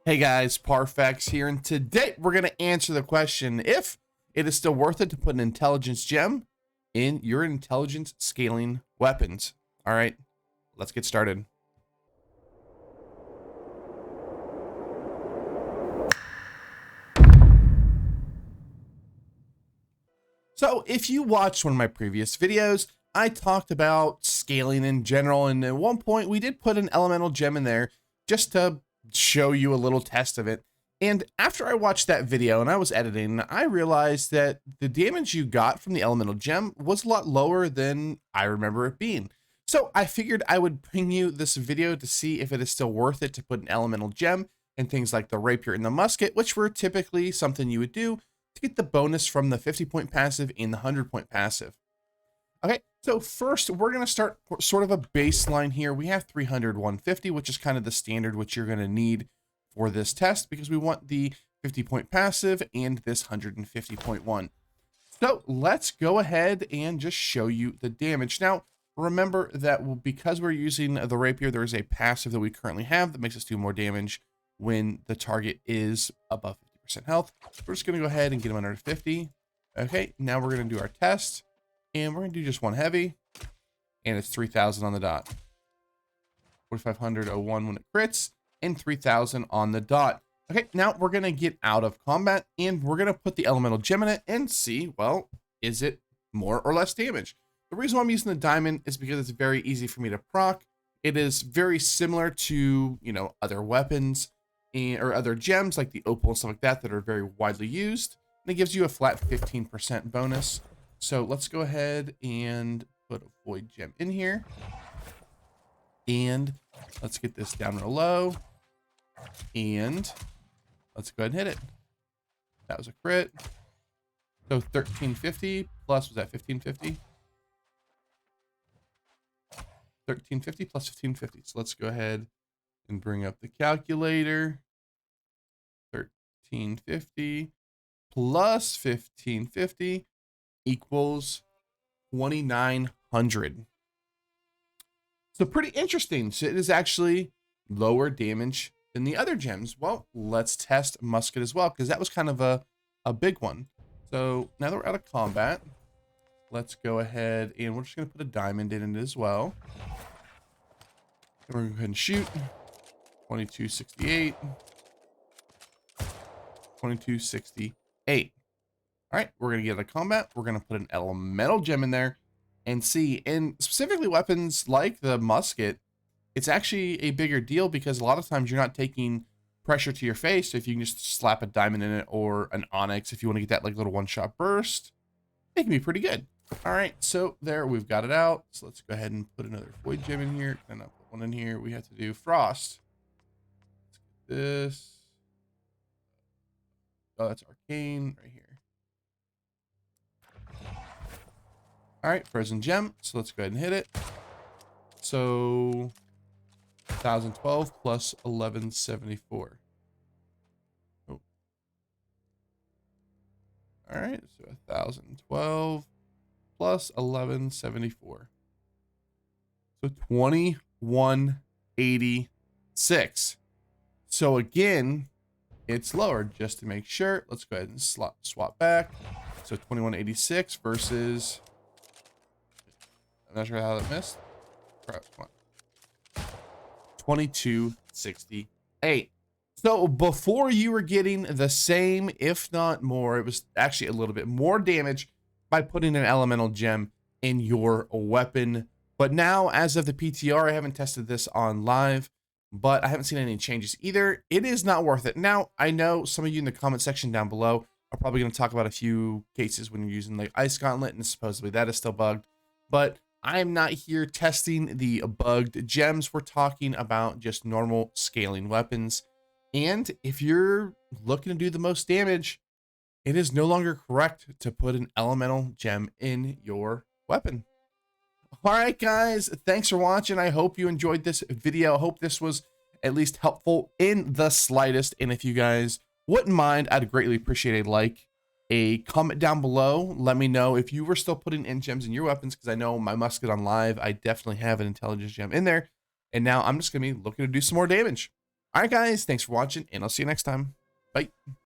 Hey guys, Parfax here, and today we're going to answer the question if it is still worth it to put an intelligence gem in your intelligence scaling weapons. All right, let's get started. So if you watched one of my previous videos, I talked about scaling in general, and at one point we did put an elemental gem in there just to show you a little test of it. And after I watched that video and I was editing, I realized that the damage you got from the elemental gem was a lot lower than I remember it being. So I figured I would bring you this video to see if it is still worth it to put an elemental gem in things like the Rapier and the Musket, which were typically something you would do to get the bonus from the 50-point passive and the 100-point passive. Okay, so first we're going to start sort of a baseline here. We have 300, 150, which is kind of the standard which you're going to need for this test because we want the 50-point passive and this 150-point one. So let's go ahead and just show you the damage. Now, remember that because we're using the Rapier, there is a passive that we currently have that makes us do more damage when the target is above 50% health. We're just going to go ahead and get them under 50. Okay, now we're going to do our test. And we're going to do just one heavy. And it's 3,000 on the dot. 4,501 when it crits. And 3,000 on the dot. Okay, now we're going to get out of combat. And we're going to put the elemental gem in it and see, well, is it more or less damage? The reason why I'm using the diamond is because it's very easy for me to proc. It is very similar to, other weapons or other gems like the opal and stuff like that are very widely used. And it gives you a flat 15% bonus. So let's go ahead and put a void gem in here. And let's get this down real low. And let's go ahead and hit it. That was a crit. So 1350 plus, was that 1550? 1350 plus 1550. So let's go ahead and bring up the calculator. 1350 plus 1550 equals 2,900. So pretty interesting. So it is actually lower damage than the other gems. Well, let's test Musket as well, because that was kind of a big one. So now that we're out of combat, let's go ahead and we're just going to put a diamond in it as well. And we're going to go ahead and shoot. 2268. 2268. All right, we're going to get out of combat. We're going to put an elemental gem in there and see. And specifically weapons like the Musket, it's actually a bigger deal because a lot of times you're not taking pressure to your face. So if you can just slap a diamond in it or an onyx, if you want to get that like little one-shot burst, it can be pretty good. All right, so there, we've got it out. So let's go ahead and put another void gem in here. And I'll put one in here. We have to do frost. Let's get this. Oh, that's arcane right here. All right, frozen gem. So let's go ahead and hit it. So 1,012 plus 1,174. Oh. All right, so 1,012 plus 1,174. So 2,186. So again, it's lower just to make sure. Let's go ahead and swap back. So 2,186 versus, I'm not sure how that missed. Crap, come on. 2268. So before you were getting the same, if not more, it was actually a little bit more damage by putting an elemental gem in your weapon. But now, as of the PTR, I haven't tested this on live, but I haven't seen any changes either. It is not worth it. Now, I know some of you in the comment section down below are probably going to talk about a few cases when you're using like Ice Gauntlet, and supposedly that is still bugged. But I'm not here testing the bugged gems. We're talking about just normal scaling weapons. And if you're looking to do the most damage, it is no longer correct to put an elemental gem in your weapon. All right, guys, thanks for watching. I hope you enjoyed this video. I hope this was at least helpful in the slightest. And if you guys wouldn't mind, I'd greatly appreciate a like, a comment down below. Let me know if you were still putting in gems in your weapons, because I know my Musket on live, I definitely have an intelligence gem in there. And now I'm just going to be looking to do some more damage. All right, guys, thanks for watching, and I'll see you next time. Bye.